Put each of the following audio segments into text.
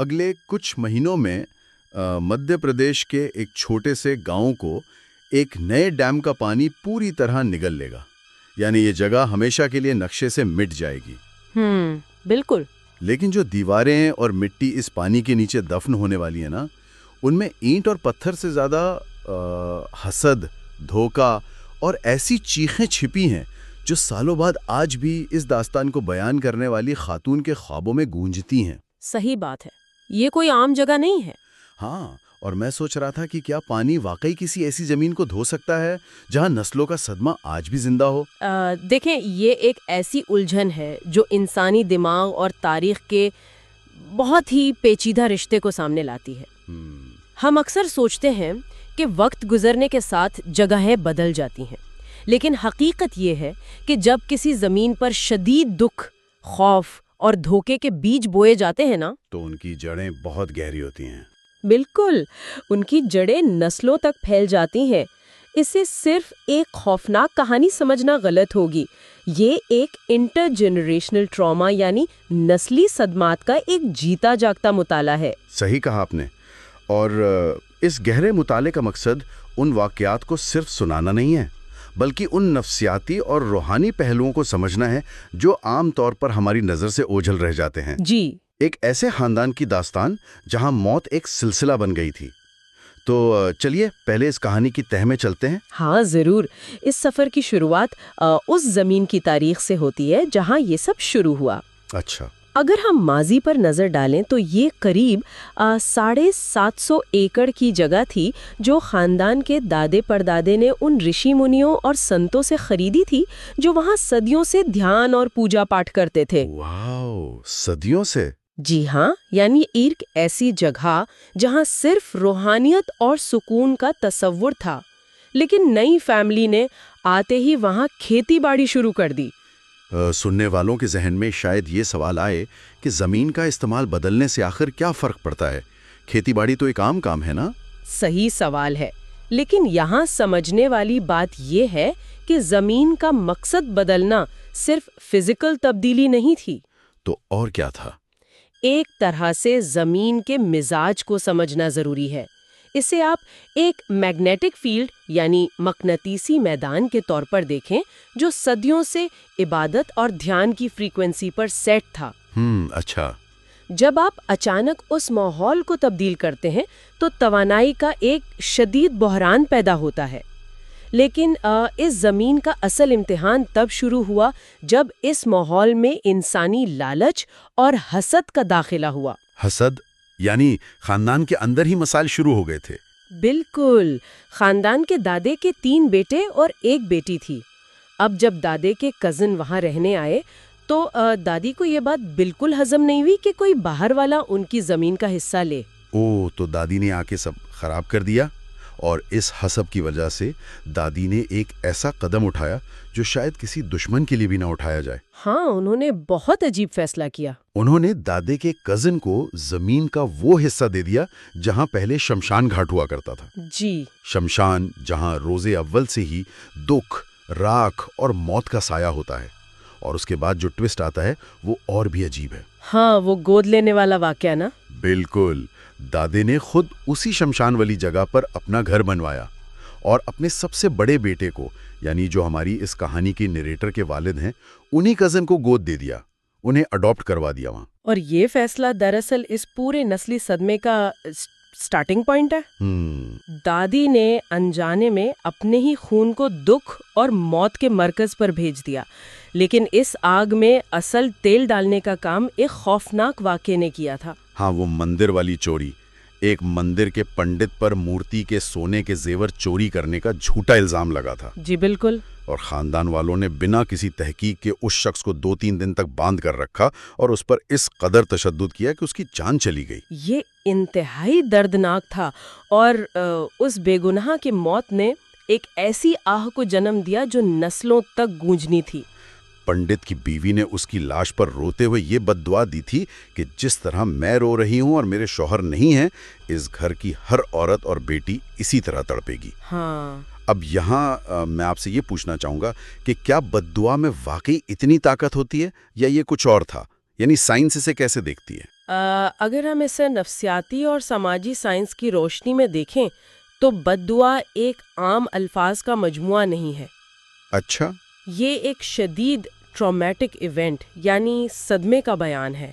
اگلے کچھ مہینوں میں مدھیہ پردیش کے ایک چھوٹے سے گاؤں کو ایک نئے ڈیم کا پانی پوری طرح نگل لے گا، یعنی یہ جگہ ہمیشہ کے لیے نقشے سے مٹ جائے گی۔ بالکل۔ لیکن جو دیواریں اور مٹی اس پانی کے نیچے دفن ہونے والی ہیں نا، ان میں اینٹ اور پتھر سے زیادہ حسد، دھوکہ اور ایسی چیخیں چھپی ہیں جو سالوں بعد آج بھی اس داستان کو بیان کرنے والی خاتون کے خوابوں میں گونجتی ہیں۔ صحیح بات ہے، یہ کوئی عام جگہ نہیں ہے۔ ہاں، اور میں سوچ رہا تھا کہ کیا پانی واقعی کسی ایسی زمین کو دھو سکتا ہے جہاں نسلوں کا صدمہ آج بھی زندہ ہو؟ دیکھیں، یہ ایک ایسی الجھن ہے جو انسانی دماغ اور تاریخ کے بہت ہی پیچیدہ رشتے کو سامنے لاتی ہے۔ ہم اکثر سوچتے ہیں کہ وقت گزرنے کے ساتھ جگہیں بدل جاتی ہیں، لیکن حقیقت یہ ہے کہ جب کسی زمین پر شدید دکھ، خوف اور دھوکے کے بیج بوئے جاتے ہیں نا، تو ان کی جڑیں بہت گہری ہوتی ہیں۔ بالکل، ان کی جڑیں نسلوں تک پھیل جاتی ہیں۔ اسے صرف ایک خوفناک کہانی سمجھنا غلط ہوگی، یہ ایک انٹر جنریشنل ٹراما یعنی نسلی صدمات کا ایک جیتا جاگتا مطالعہ ہے۔ صحیح کہا آپ نے، اور اس گہرے مطالعے کا مقصد ان واقعات کو صرف سنانا نہیں ہے، بلکہ ان نفسیاتی اور روحانی پہلوؤں کو سمجھنا ہے جو عام طور پر ہماری نظر سے اوجھل رہ جاتے ہیں۔ جی، ایک ایسے خاندان کی داستان جہاں موت ایک سلسلہ بن گئی تھی۔ تو چلیے پہلے اس کہانی کی تہہ میں چلتے ہیں۔ ہاں ضرور۔ اس سفر کی شروعات اس زمین کی تاریخ سے ہوتی ہے جہاں یہ سب شروع ہوا۔ اچھا۔ اگر ہم ماضی پر نظر ڈالیں تو یہ قریب 750 ایکڑ کی جگہ تھی جو خاندان کے دادے پردادے نے ان رشی منیوں اور سنتوں سے خریدی تھی جو وہاں صدیوں سے دھیان اور پوجا پاٹ کرتے تھے۔ واو، صدیوں سے؟ جی ہاں، یعنی ایک ایسی جگہ جہاں صرف روحانیت اور سکون کا تصور تھا، لیکن نئی فیملی نے آتے ہی وہاں کھیتی باڑی شروع کر دی۔ سننے والوں کے ذہن میں شاید یہ سوال آئے کہ زمین کا استعمال بدلنے سے آخر کیا فرق پڑتا ہے؟ کھیتی باڑی تو ایک عام کام ہے نا؟ صحیح سوال ہے، لیکن یہاں سمجھنے والی بات یہ ہے کہ زمین کا مقصد بدلنا صرف فزیکل تبدیلی نہیں تھی۔ تو اور کیا تھا؟ ایک طرح سے زمین کے مزاج کو سمجھنا ضروری ہے۔ اسے آپ ایک میگنیٹک فیلڈ یعنی مقناطیسی میدان کے طور پر دیکھیں جو صدیوں سے عبادت اور دھیان کی فریکوینسی پر سیٹ تھا۔ اچھا۔ جب آپ اچانک اس ماحول کو تبدیل کرتے ہیں تو توانائی کا ایک شدید بحران پیدا ہوتا ہے۔ لیکن اس زمین کا اصل امتحان تب شروع ہوا جب اس ماحول میں انسانی لالچ اور حسد کا داخلہ ہوا۔ حسد یعنی خاندان کے اندر ہی مسائل شروع ہو گئے تھے؟ بالکل۔ خاندان کے دادے کے 3 بیٹے اور 1 بیٹی تھی۔ اب جب دادے کے کزن وہاں رہنے آئے تو دادی کو یہ بات بالکل ہضم نہیں ہوئی کہ کوئی باہر والا ان کی زمین کا حصہ لے۔ تو دادی نے آ کے سب خراب کر دیا، اور اس حسب کی وجہ سے دادی نے ایک ایسا قدم اٹھایا جو شاید کسی دشمن کے لیے بھی نہ اٹھایا جائے۔ ہاں، انہوں نے بہت عجیب فیصلہ کیا۔ انہوں نے دادے کے کزن کو زمین کا وہ حصہ دے دیا جہاں پہلے شمشان گھاٹ ہوا کرتا تھا۔ جی، شمشان جہاں روز اول سے ہی دکھ، راکھ اور موت کا سایہ ہوتا ہے۔ اور اس کے بعد جو ٹوسٹ آتا ہے وہ اور بھی عجیب ہے۔ ہاں، وہ گود لینے والا واقعہ نا؟ بالکل۔ دادے نے خود اسی شمشان والی جگہ پر اپنا گھر بنوایا اور اپنے سب سے بڑے بیٹے کو، یعنی جو ہماری اس کہانی کے نریٹر کے والد ہیں، انہی کزن کو گود دے دیا، انہیں اڈاپٹ کروا دیا وہاں۔ اور یہ فیصلہ دراصل اس پورے نسلی صدمے کا سٹارٹنگ پوائنٹ ہے۔ دادی نے انجانے میں اپنے ہی خون کو دکھ اور موت کے مرکز پر بھیج دیا، لیکن اس آگ میں اصل تیل ڈالنے کا کام ایک خوفناک واقعے نے کیا تھا۔ ہاں، وہ مندر والی چوری۔ ایک مندر کے پنڈت پر مورتی کے سونے کے زیور چوری کرنے کا جھوٹا الزام لگا تھا۔ جی بالکل۔ اور خاندان والوں نے بنا کسی تحقیق کے اس شخص کو 2-3 دن تک باندھ کر رکھا اور اس پر اس قدر تشدد کیا کہ اس کی جان چلی گئی۔ یہ انتہائی دردناک تھا، اور اس بے گناہ کی موت نے ایک ایسی آہ کو جنم دیا جو نسلوں تک گونجنی تھی۔ پنڈت کی بیوی نے اس کی لاش پر روتے ہوئے یہ بد دعا دی تھی کہ جس طرح میں رو رہی ہوں اور میرے شوہر نہیں ہیں، اس گھر کی ہر عورت اور بیٹی اسی طرح تڑپے گی۔ ہاں۔ اب یہاں میں آپ سے یہ پوچھنا چاہوں گا کہ کیا بد دعا میں واقعی اتنی طاقت ہوتی ہے یا یہ کچھ اور تھا؟ یعنی سائنس اسے کیسے دیکھتی ہے؟ اگر ہم اسے نفسیاتی اور سماجی سائنس کی روشنی میں دیکھیں تو بد دعا ایک عام الفاظ کا مجموعہ نہیں ہے. اچھا. یہ ایک شدید ٹرامیٹک ایونٹ یعنی صدمے کا بیان ہے.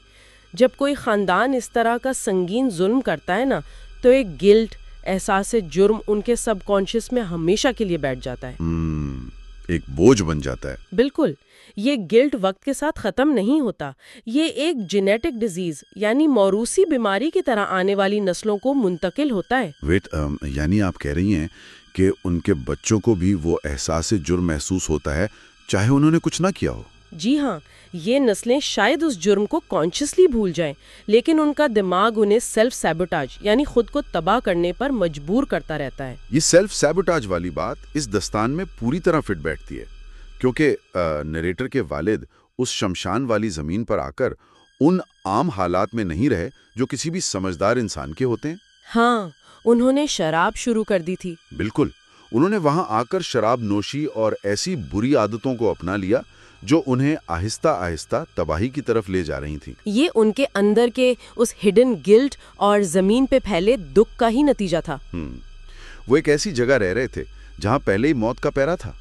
جب کوئی خاندان اس طرح کا سنگین ظلم کرتا ہے نا تو ایک گلٹ، احساس جرم ان کے سب کانشیس میں ہمیشہ کے لیے بیٹھ جاتا ہے. ایک بوجھ بن جاتا ہے. بالکل. یہ گلٹ وقت کے ساتھ ختم نہیں ہوتا. یہ ایک جینیٹک ڈیزیز یعنی موروثی بیماری کی طرح آنے والی نسلوں کو منتقل ہوتا ہے. ویٹ، یعنی آپ کہہ رہی ہیں کہ ان کے بچوں کو بھی وہ احساس جرم محسوس ہوتا ہے چاہے انہوں نے کچھ نہ کیا ہو؟ جی ہاں. یہ نسلیں شاید اس جرم کو کانشیسلی بھول جائیں لیکن ان کا دماغ انہیں سیلف سیبوٹاج یعنی خود کو تباہ کرنے پر مجبور کرتا رہتا ہے. یہ سیلف سیبوٹاج والی بات اس داستان میں پوری طرح فٹ بیٹھتی ہے کیونکہ نریٹر کے والد اس شمشان والی زمین پر آ کر ان عام حالات میں نہیں رہے جو کسی بھی سمجھدار انسان کے ہوتے ہیں. ہاں، انہوں نے شراب شروع کر دی تھی. بالکل. انہوں نے وہاں آ کر شراب نوشی اور ایسی بری عادتوں کو اپنا لیا جو انہیں آہستہ آہستہ تباہی کی طرف لے جا رہی تھیں. یہ ان کے اندر کے اس ہڈن گلٹ اور زمین پہ پھیلے دکھ کا ہی نتیجہ تھا. وہ ایک ایسی جگہ رہ رہے تھے جہاں پہلے ہی موت کا پیرا تھا.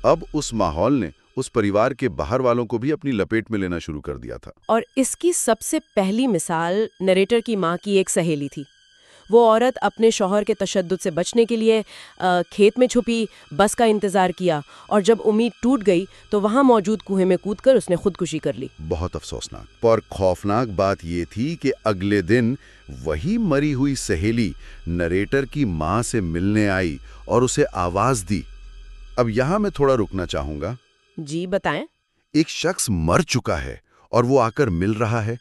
اب اس ماحول نے اس پریوار کے باہر والوں کو بھی اپنی لپیٹ میں لینا شروع کر دیا تھا. اور اس کی سب سے پہلی مثال نریٹر کی ماں کی ایک سہیلی تھی. وہ عورت اپنے شوہر کے تشدد سے بچنے کے لیے کھیت میں چھپی، بس کا انتظار کیا اور جب امید ٹوٹ گئی تو وہاں موجود کنویں میں کود کر اس نے خودکشی کر لی. بہت افسوسناک اور خوفناک بات یہ تھی کہ اگلے دن وہی مری ہوئی سہیلی نریٹر کی ماں سے ملنے آئی اور اسے آواز دی. اب یہاں میں تھوڑا رکنا چاہوں گا. جی بتائیں. ایک شخص مر چکا ہے اور وہ آ کر مل رہا ہے.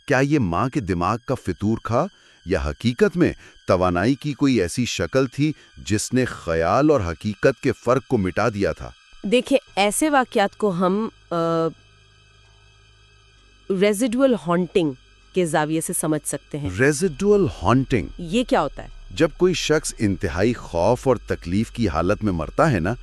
کیا یہ ماں کے دماغ کا فطور تھا یا حقیقت میں توانائی کی کوئی ایسی شکل تھی جس نے خیال اور حقیقت کے فرق کو مٹا دیا تھا؟ دیکھیں، ایسے واقعات کو ہم ریزیڈول ہانٹنگ کے زاویے سے سمجھ سکتے ہیں. ریزیڈول ہانٹنگ یہ کیا ہوتا ہے؟ جب کوئی شخص انتہائی خوف اور تکلیف کی حالت میں مرتا ہے نا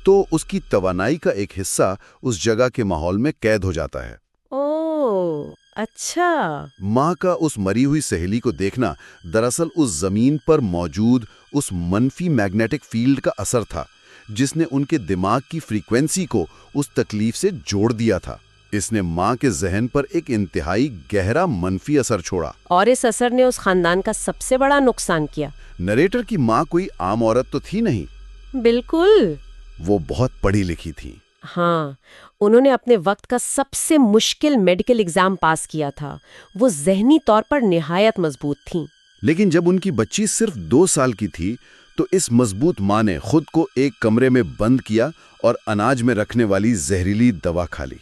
تو اس کی توانائی کا ایک حصہ اس جگہ کے ماحول میں قید ہو جاتا ہے. اوہ اچھا. ماں کا اس مری ہوئی سہیلی کو دیکھنا دراصل اس زمین پر موجود اس منفی میگنیٹک فیلڈ کا اثر تھا جس نے ان کے دماغ کی فریکوینسی کو اس تکلیف سے جوڑ دیا تھا. اس نے ماں کے ذہن پر ایک انتہائی گہرا منفی اثر چھوڑا اور اس اثر نے اس خاندان کا سب سے بڑا نقصان کیا. نریٹر کی ماں کوئی عام عورت تو تھی نہیں. بالکل. وہ بہت پڑھی لکھی تھی. ہاں، انہوں نے اپنے وقت کا سب سے مشکل میڈیکل ایگزام پاس کیا تھا. وہ ذہنی طور پر نہایت مضبوط تھیں. لیکن جب ان کی بچی صرف 2 سال کی تھی تو اس مضبوط ماں نے خود کو ایک کمرے میں بند کیا اور اناج میں رکھنے والی زہریلی دوا کھا لی.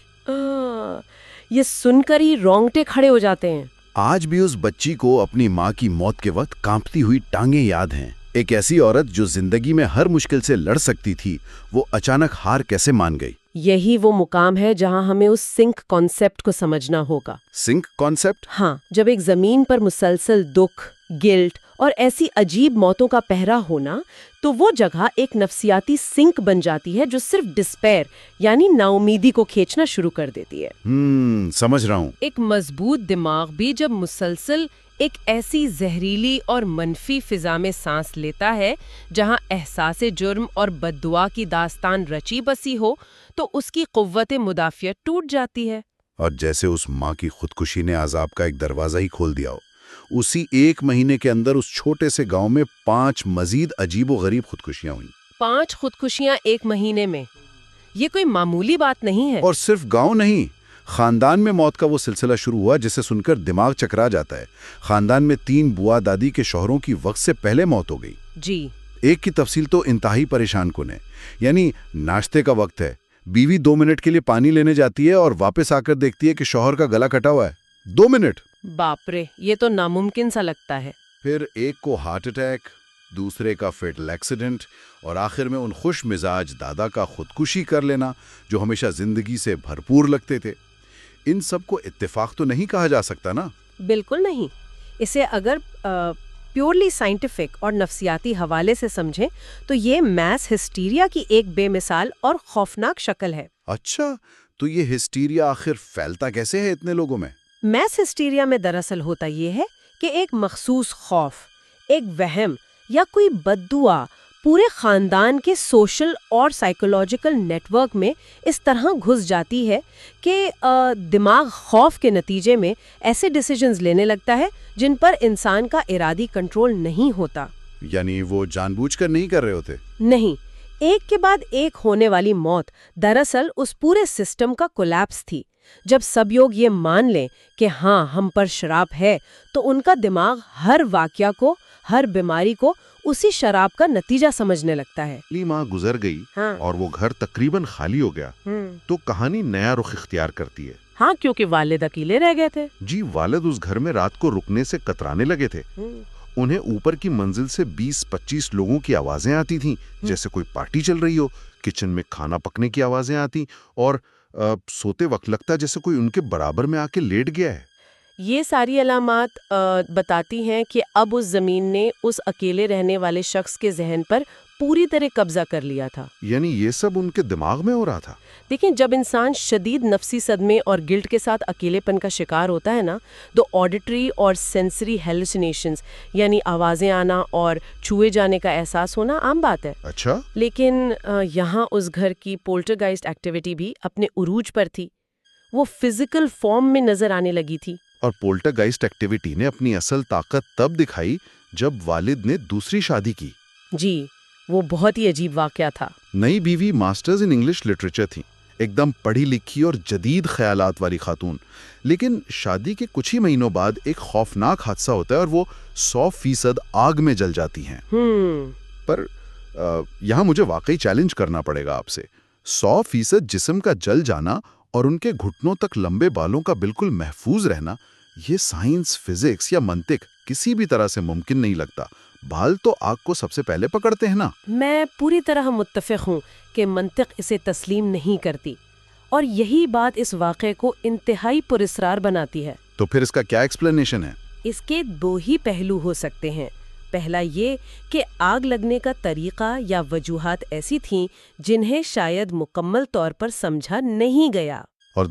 یہ سن کر ہی رونگٹے کھڑے ہو جاتے ہیں. آج بھی اس بچی کو اپنی ماں کی موت کے وقت کانپتی ہوئی ٹانگیں یاد ہیں. ایک ایسی عورت جو زندگی میں ہر مشکل سے لڑ سکتی تھی، وہ اچانک ہار کیسے مان گئی؟ یہی وہ مقام ہے جہاں ہمیں اس سنک کانسیپٹ کو سمجھنا ہوگا. Sink concept? ہاں، جب ایک زمین پر مسلسل دکھ، گلٹ اور ایسی عجیب موتوں کا پہرا ہونا تو وہ جگہ ایک نفسیاتی سنک بن جاتی ہے جو صرف ڈسپیر یعنی نا امیدی کو کھینچنا شروع کر دیتی ہے. سمجھ رہا ہوں. ایک مضبوط دماغ بھی جب مسلسل ایک ایسی زہریلی اور منفی فضا میں سانس لیتا ہے جہاں احساس جرم اور بد دعا کی داستان رچی بسی ہو تو اس کی قوت مدافعت ٹوٹ جاتی ہے. اور جیسے اس ماں کی خودکشی نے عذاب کا ایک دروازہ ہی کھول دیا ہو. اسی 1 مہینے کے اندر اس چھوٹے سے گاؤں میں 5 مزید عجیب و غریب خودکشیاں ہوئیں. 5 خودکشیاں 1 مہینے میں، یہ کوئی معمولی بات نہیں ہے. اور صرف گاؤں نہیں، خاندان میں موت کا وہ سلسلہ شروع ہوا جسے سن کر دماغ چکرا جاتا ہے. خاندان میں 3 بوا دادی کے شوہروں کی وقت سے پہلے موت ہو گئی. جی. ایک کی تفصیل تو انتہائی پریشان کن ہے. یعنی ناشتے کا وقت ہے، بیوی 2 منٹ کے لیے پانی لینے جاتی ہے اور واپس آ کر دیکھتی ہے کہ شوہر کا گلا کٹا ہوا ہے. 2 منٹ! باپ رے، یہ تو ناممکن سا لگتا ہے. پھر ایک کو ہارٹ اٹیک، دوسرے کا فیٹل ایکسیڈنٹ اور آخر میں ان خوش مزاج دادا کا خودکشی کر لینا جو ہمیشہ زندگی سے بھرپور لگتے تھے. ان سب کو اتفاق تو نہیں کہا جا سکتا نا؟ بالکل نہیں. اسے اگر پیورلی سائنٹیفک اور نفسیاتی حوالے سے سمجھیں تو یہ میس ہسٹیریا کی ایک بے مثال اور خوفناک شکل ہے. اچھا، تو یہ ہسٹیریا آخر پھیلتا کیسے ہے اتنے لوگوں میں؟ میس ہسٹیریا میں دراصل ہوتا یہ ہے کہ ایک مخصوص خوف، ایک وہم یا کوئی بد دعا پورے خاندان کے سوشل اور سائیکولوجیکل نیٹ ورک میں اس طرح گھس جاتی ہے کہ دماغ خوف کے نتیجے میں ایسے ڈیسیجنز لینے لگتا ہے جن پر انسان کا ارادی کنٹرول نہیں ہوتا۔ یعنی وہ جان بوجھ کر نہیں کر رہے ہوتے؟ نہیں، ایک کے بعد ایک ہونے والی موت دراصل اس پورے سسٹم کا کولیپس تھی۔ جب سب لوگ یہ مان لیں کہ ہاں ہم پر شراب ہے، تو ان کا دماغ ہر واقعہ کو، ہر بیماری کو اسی شراب کا نتیجہ سمجھنے لگتا ہے۔ لی ماں گزر گئی اور وہ گھر تقریباً خالی ہو گیا تو کہانی نیا رخ اختیار کرتی ہے۔ ہاں، کیونکہ والد اکیلے رہ گئے تھے۔ جی، والد اس گھر میں رات کو رکنے سے کترانے لگے تھے۔ انہیں اوپر کی منزل سے 20-25 لوگوں کی آوازیں آتی تھیں، جیسے کوئی پارٹی چل رہی ہو۔ کچن میں کھانا پکنے کی آوازیں آتی اور سوتے وقت لگتا جیسے کوئی ان کے برابر میں آ کے لیٹ گیا ہے۔ یہ ساری علامات بتاتی ہیں کہ اب اس زمین نے اس اکیلے رہنے والے شخص کے ذہن پر پوری طرح قبضہ کر لیا تھا۔ یعنی یہ سب ان کے دماغ میں ہو رہا تھا۔ دیکھیں، جب انسان شدید نفسی صدمے اور گلٹ کے ساتھ اکیلے پن کا شکار ہوتا ہے نا، تو آڈیٹری اور سینسری ہیلوسینیشنز یعنی آوازیں آنا اور چھوئے جانے کا احساس ہونا عام بات ہے۔ اچھا، لیکن یہاں اس گھر کی پولٹرگائسٹ ایکٹیویٹی بھی اپنے عروج پر تھی۔ وہ فزیکل فارم میں نظر آنے لگی تھی۔ اور پولٹرگائسٹ ایکٹیویٹی نے اپنی اصل طاقت تب دکھائی جب والد نے دوسری شادی کی۔ جی، وہ بہت ہی عجیب واقعہ تھا۔ نئی بیوی ماسٹرز ان انگلش لٹریچر تھی، ایک دم پڑھی لکھی اور جدید خیالات والی خاتون۔ لیکن شادی کے کچھ ہی مہینوں بعد ایک خوفناک حادثہ ہوتا ہے اور وہ 100% آگ میں جل جاتی ہیں۔ پر یہاں مجھے واقعی چیلنج کرنا پڑے گا آپ سے۔ 100% جسم کا جل جانا اور ان کے گھٹنوں تک لمبے بالوں کا بالکل محفوظ رہنا، یہ سائنس، فزکس یا منطق کسی بھی طرح سے ممکن نہیں لگتا۔ بال تو آگ کو سب سے پہلے پکڑتے ہیں نا۔ میں پوری طرح متفق ہوں کہ منطق اسے تسلیم نہیں کرتی، اور یہی بات اس واقعے کو انتہائی پراسرار بناتی ہے۔ تو پھر اس کا کیا ایکسپلینیشن ہے؟ اس کے 2 ہی پہلو ہو سکتے ہیں۔ پہلا یہ کہ آگ لگنے کا طریقہ یا وجوہات ایسی تھیں جنہیں شاید مکمل طور پر سمجھا نہیں گیا۔ اور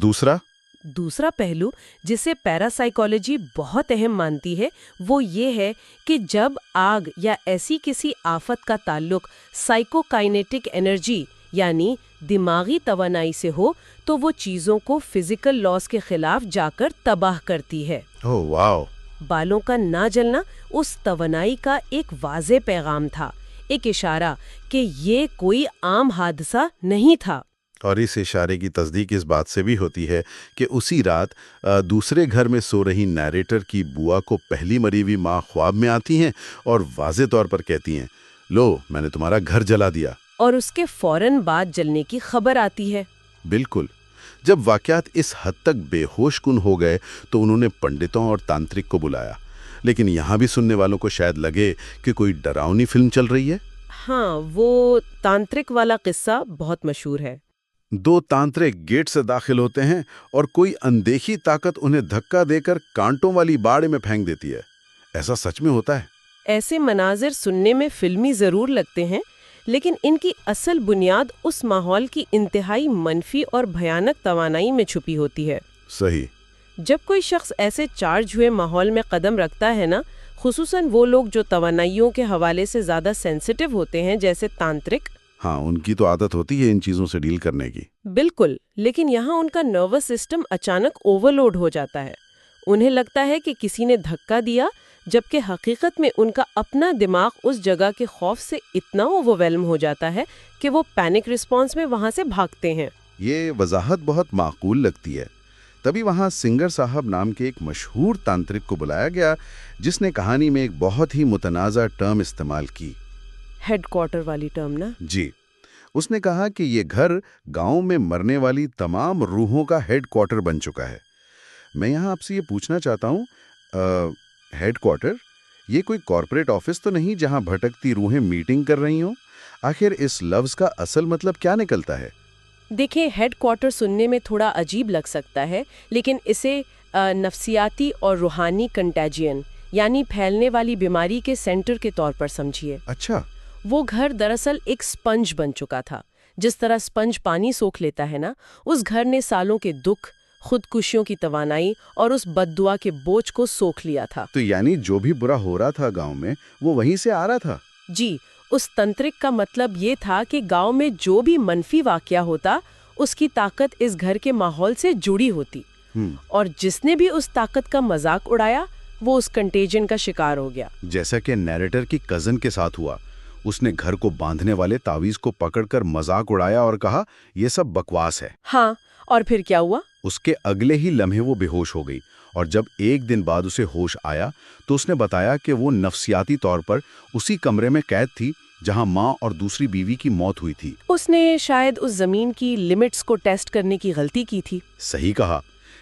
دوسرا پہلو جسے پیراسائیکالوجی بہت اہم مانتی ہے، وہ یہ ہے کہ جب آگ یا ایسی کسی آفت کا تعلق سائیکوکائنیٹک انرجی یعنی دماغی توانائی سے ہو، تو وہ چیزوں کو فزیکل لاز کے خلاف جا کر تباہ کرتی ہے۔ اوہ واو! بالوں کا نہ جلنا اس توانائی کا ایک واضح پیغام تھا، ایک اشارہ کہ یہ کوئی عام حادثہ نہیں تھا۔ اور اس اشارے کی تصدیق اس بات سے بھی ہوتی ہے کہ اسی رات دوسرے گھر میں سو رہی نیریٹر کی بوا کو پہلی مری ہوئی ماں خواب میں آتی ہیں اور واضح طور پر کہتی ہیں، لو میں نے تمہارا گھر جلا دیا۔ اور اس کے فوراً بعد جلنے کی خبر آتی ہے۔ بالکل۔ جب واقعات اس حد تک بے ہوش کن ہو گئے تو انہوں نے پنڈتوں اور تانترک کو بلایا۔ لیکن یہاں بھی سننے والوں کو شاید لگے کہ کوئی ڈراؤنی فلم چل رہی ہے۔ ہاں، وہ تانترک والا قصہ بہت مشہور ہے۔ 2 تانترک گیٹ سے داخل ہوتے ہیں اور کوئی اندیکھی طاقت انہیں دھکا دے کر کانٹوں والی باڑ میں پھینک دیتی ہے۔ ایسا سچ میں ہوتا ہے؟ ایسے مناظر سننے میں فلمی ضرور لگتے ہیں، لیکن ان کی اصل بنیاد اس ماحول کی انتہائی منفی اور بھیانک توانائی میں چھپی ہوتی ہے۔ صحیح۔ جب کوئی شخص ایسے چارج ہوئے ماحول میں قدم رکھتا ہے نا، خصوصاً وہ لوگ جو توانائیوں کے حوالے سے زیادہ سینسیٹیو ہوتے ہیں جیسے تانترک، ہاں، ان کی تو عادت ہوتی ہے ان چیزوں سے ڈیل کرنے کی۔ بالکل، لیکن یہاں ان کا نروس سسٹم اچانک اوورلوڈ ہو جاتا ہے۔ انہیں لگتا ہے کہ کسی نے دھکا دیا، جبکہ حقیقت میں ان کا اپنا دماغ اس جگہ کے خوف سے اتنا اوورویلم ہو جاتا ہے کہ وہ پینک رسپانس میں وہاں سے بھاگتے ہیں۔ یہ وضاحت بہت معقول لگتی ہے۔ تبھی وہاں سنگر صاحب نام کے ایک مشہور تانترک کو بلایا گیا جس نے کہانی میں ایک بہت ہی متنازع ٹرم استعمال کی۔ ہیڈ کوارٹر والی ٹرم نا؟ جی، اس نے کہا کہ یہ گھر گاؤں میں مرنے والی تمام روحوں کا ہیڈ کوارٹر بن چکا ہے۔ میں یہاں آپ سے یہ پوچھنا چاہتا ہوں، ہیڈ کوارٹر یہ کوئی کارپوریٹ آفس تو نہیں جہاں بھٹکتی روحیں میٹنگ کر رہی ہوں؟ آخر اس لفظ کا اصل مطلب کیا نکلتا ہے؟ دیکھیں، ہیڈ کوارٹر سننے میں تھوڑا عجیب لگ سکتا ہے، لیکن اسے نفسیاتی اور روحانی کنٹیجین یعنی پھیلنے والی بیماری کے سینٹر کے طور پر سمجھیے۔ اچھا۔ وہ گھر دراصل ایک سپنج بن چکا تھا۔ جس طرح سپنج پانی سوکھ لیتا ہے نا، اس گھر نے سالوں کے دکھ، خودکشیوں کی توانائی اور اس بد دعا کے بوجھ کو سوکھ لیا تھا۔ تو یعنی جو بھی برا ہو رہا تھا گاؤں میں وہ وہیں سے آ رہا تھا؟ جی، اس تنترک کا مطلب یہ تھا کہ گاؤں میں جو بھی منفی واقعہ ہوتا اس کی طاقت اس گھر کے ماحول سے جڑی ہوتی، اور جس نے بھی اس طاقت کا مذاق اڑایا وہ اس کنٹیجن کا شکار ہو گیا۔ جیسا کہ نیریٹر کی کزن کے ساتھ ہوا، اس نے گھر کو باندھنے والے تعویذ کو پکڑ کر مذاق اڑایا اور کہا یہ سب بکواس ہے۔ ہاں، اور پھر کیا ہوا؟ اس کے اگلے ہی لمحے وہ بے ہوش ہو گئی، اور جب ایک دن بعد اسے ہوش آیا تو اس نے بتایا کہ وہ نفسیاتی طور پر اسی کمرے میں قید تھی جہاں ماں اور دوسری بیوی کی موت ہوئی تھی۔ اس نے شاید اس زمین کی لیمٹس کو ٹیسٹ کرنے کی غلطی کی تھی۔ صحیح کہا،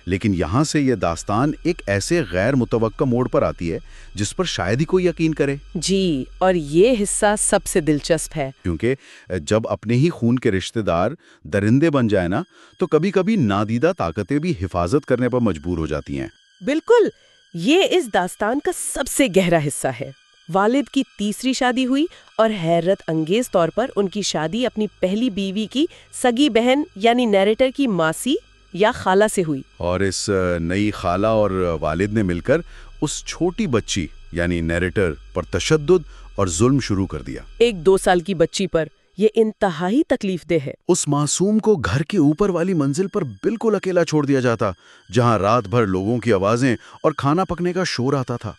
لیکن یہاں سے یہ داستان ایک ایسے غیر متوقع موڑ پر آتی ہے جس پر شاید ہی کوئی یقین کرے۔ جی، اور یہ حصہ سب سے دلچسپ ہے، کیونکہ جب اپنے ہی خون کے رشتہ دار درندے بن جائے نا تو کبھی کبھی نادیدہ طاقتیں بھی حفاظت کرنے پر مجبور ہو جاتی ہیں۔ بالکل، یہ اس داستان کا سب سے گہرا حصہ ہے۔ والد کی تیسری شادی ہوئی اور حیرت انگیز طور پر ان کی شادی اپنی پہلی بیوی کی سگی بہن یعنی نیریٹر کی ماسی یا خالہ سے ہوئی، اور اس نئی خالہ اور والد نے مل کر اس چھوٹی بچی یعنی نیریٹر پر تشدد اور ظلم شروع کر دیا۔ ایک 2 سال کی بچی پر۔ یہ انتہائی تکلیف دہ ہے۔ اس معصوم کو گھر کے اوپر والی منزل پر بالکل اکیلا چھوڑ دیا جاتا، جہاں رات بھر لوگوں کی آوازیں اور کھانا پکنے کا شور آتا تھا۔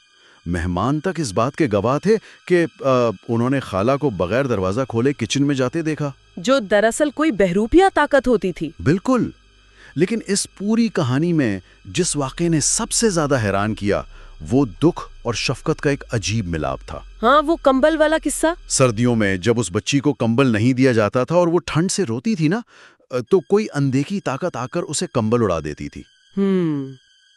مہمان تک اس بات کے گواہ تھے کہ انہوں نے خالہ کو بغیر دروازہ کھولے کچن میں جاتے دیکھا، جو دراصل کوئی بہروپیہ طاقت ہوتی تھی۔ بالکل، لیکن اس پوری کہانی میں جس واقعے نے سب سے زیادہ حیران کیا وہ دکھ اور شفقت کا ایک عجیب ملاپ تھا۔ ہاں، وہ کمبل والا قصہ۔ سردیوں میں جب اس بچی کو کمبل نہیں دیا جاتا تھا اور وہ ٹھنڈ سے روتی تھی نا، تو کوئی اندیکھی طاقت آ کر اسے کمبل اڑا دیتی تھی،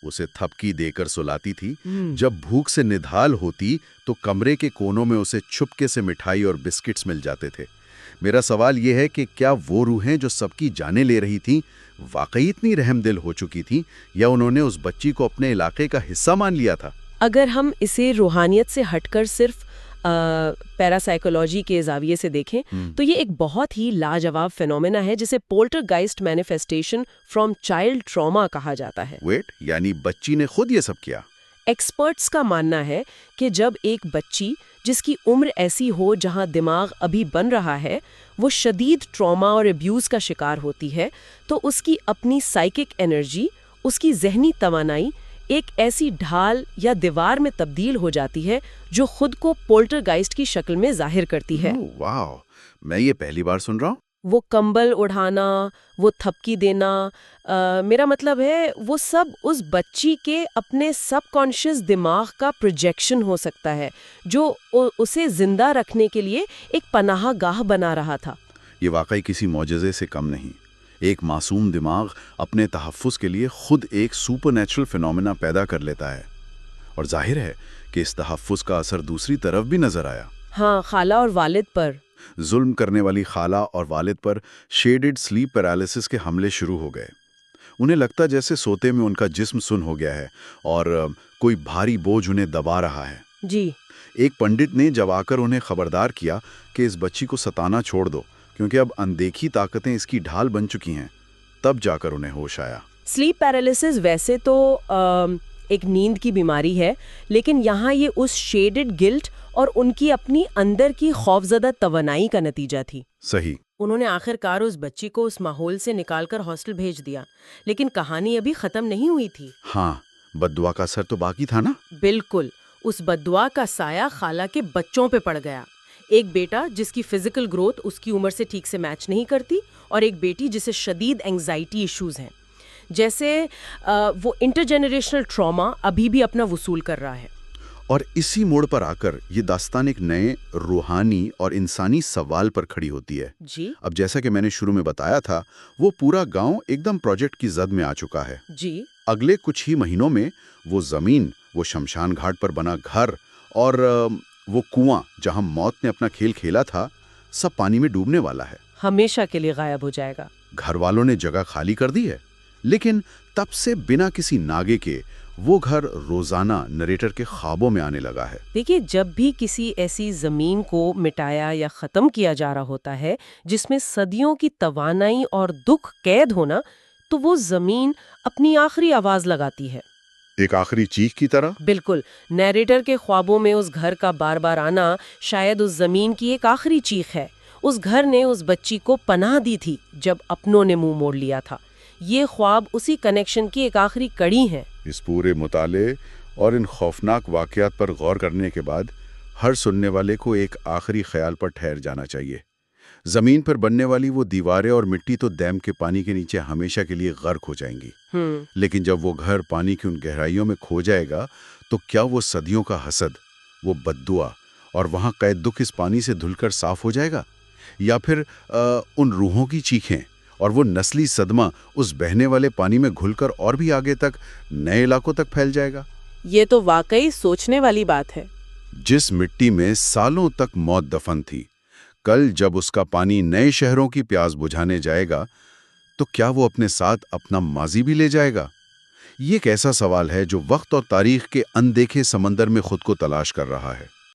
اسے تھپکی دے کر سلاتی تھی۔ جب بھوک سے ندھال ہوتی تو کمرے کے کونوں میں اسے چھپکے سے مٹھائی اور بسکٹس مل جاتے تھے۔ میرا سوال یہ ہے کہ کیا وہ روحیں جو سب کی جانیں لے رہی تھیں واقعی اتنی رحم دل ہو چکی تھیں، یا انہوں نے اس بچی کو اپنے علاقے کا حصہ مان لیا تھا؟ اگر ہم اسے روحانیت سے ہٹ کر صرف پیراسائیکولوجی کے زاویے سے دیکھیں تو یہ ایک بہت ہی لاجواب فینومینا ہے جسے پولٹرگائسٹ مینیفیسٹیشن فرام چائلڈ ٹراما کہا جاتا ہے۔ ویٹ، یعنی بچی نے خود یہ سب کیا؟ ایکسپرٹس کا ماننا ہے کہ جب ایک بچی جس کی عمر ایسی ہو جہاں دماغ ابھی بن رہا ہے وہ شدید ٹراما اور ابیوز کا شکار ہوتی ہے تو اس کی اپنی سائیکک انرجی، اس کی ذہنی توانائی ایک ایسی ڈھال یا دیوار میں تبدیل ہو جاتی ہے جو خود کو پولٹرگائسٹ کی شکل میں ظاہر کرتی ہے۔ واو، میں یہ پہلی بار سن رہا ہوں۔ وہ کمبل اڑانا، وہ تھپکی دینا، میرا مطلب ہے وہ سب اس بچی کے اپنے سب کانشیس دماغ کا پروجیکشن ہو سکتا ہے جو اسے زندہ رکھنے کے لیے ایک پناہ گاہ بنا رہا تھا۔ یہ واقعی کسی معجزے سے کم نہیں۔ ایک معصوم دماغ اپنے تحفظ کے لیے خود ایک سپر نیچرل فینومینا پیدا کر لیتا ہے، اور ظاہر ہے کہ اس تحفظ کا اثر دوسری طرف بھی نظر آیا۔ ہاں، خالہ اور والد پر۔ ظلم کرنے والی خالہ اور والد پر شیڈڈ سلیپ پیرالیسس کے حملے شروع ہو گئے۔ انہیں لگتا جیسے سوتے میں ان کا جسم سن ہو گیا ہے اور کوئی بھاری بوجھ انہیں دبا رہا ہے۔ جی۔ ایک پنڈت نے جب آ کر انہیں خبردار کیا کہ اس بچی کو ستانا چھوڑ دو کیونکہ اب اندیکھی طاقتیں اس کی ڈھال بن چکی ہیں، تب جا کر انہیں ہوش آیا۔ سلیپ پیرالیسس ویسے تو ایک نیند کی بیماری ہے، لیکن یہاں یہ اس شیڈڈ گلٹ اور ان کی اپنی اندر کی خوفزدہ توانائی کا نتیجہ تھی۔ صحیح۔ انہوں نے آخر کار اس بچی کو اس ماحول سے نکال کر ہاسٹل بھیج دیا، لیکن کہانی ابھی ختم نہیں ہوئی تھی۔ ہاں، بد دعا کا اثر تو باقی تھا نا؟ بالکل، اس بد دعا کا سایہ خالہ کے بچوں پہ پڑ گیا۔ ایک بیٹا جس کی فزیکل گروتھ اس کی عمر سے ٹھیک سے میچ نہیں کرتی، اور ایک بیٹی جسے شدید اینگزائٹی ایشوز ہیں، جیسے وہ انٹر جنریشنل ٹراما ابھی بھی اپنا وصول کر رہا ہے۔ اور اسی موڑ پر آ کر یہ داستان ایک نئے روحانی اور انسانی سوال پر کھڑی ہوتی ہے۔ جی۔ اب جیسا کہ میں نے شروع میں بتایا تھا، وہ پورا گاؤں ایک دم پروجیکٹ کی زد میں آ چکا ہے۔ جی۔ اگلے کچھ ہی مہینوں میں وہ زمین، وہ شمشان گھاٹ پر بنا گھر اور وہ کنواں جہاں موت نے اپنا کھیل کھیلا تھا، سب پانی میں ڈوبنے والا ہے۔ ہمیشہ کے لیے غائب ہو جائے گا۔ گھر والوں نے جگہ خالی کر دی ہے، لیکن تب سے بنا کسی ناگے کے وہ گھر روزانہ نریٹر کے خوابوں میں آنے لگا ہے۔ دیکھیے، جب بھی کسی ایسی زمین کو مٹایا یا ختم کیا جا رہا ہوتا ہے جس میں صدیوں کی توانائی اور دکھ قید ہونا، تو وہ زمین اپنی آخری آواز لگاتی ہے، ایک آخری چیخ کی طرح۔ بالکل۔ نیریٹر کے خوابوں میں اس گھر کا بار بار آنا شاید اس زمین کی ایک آخری چیخ ہے۔ اس گھر نے اس بچی کو پناہ دی تھی جب اپنوں نے منہ موڑ لیا تھا۔ یہ خواب اسی کنیکشن کی ایک آخری کڑی ہے۔ اس پورے مطالعے اور ان خوفناک واقعات پر غور کرنے کے بعد ہر سننے والے کو ایک آخری خیال پر ٹھہر جانا چاہیے۔ زمین پر بننے والی وہ دیواریں اور مٹی تو ڈیم کے پانی کے نیچے ہمیشہ کے لیے غرق ہو جائیں گی، لیکن جب وہ گھر پانی کی ان گہرائیوں میں کھو جائے گا تو کیا وہ صدیوں کا حسد، وہ بددعا اور وہاں قید دکھ اس پانی سے دھل کر صاف ہو جائے گا، یا پھر ان روحوں کی چیخیں اور وہ نسلی صدمہ اس بہنے والے پانی میں گھل کر اور بھی آگے تک نئے علاقوں تک پھیل جائے گا؟ یہ تو واقعی سوچنے والی بات ہے۔ جس مٹی میں سالوں تک موت دفن تھی، کل جب اس کا پانی نئے شہروں کی پیاس بجھانے جائے گا تو کیا وہ اپنے ساتھ اپنا ماضی بھی لے جائے گا؟ یہ ایک ایسا سوال ہے جو وقت اور تاریخ کے اندیکھے سمندر میں خود کو تلاش کر رہا ہے۔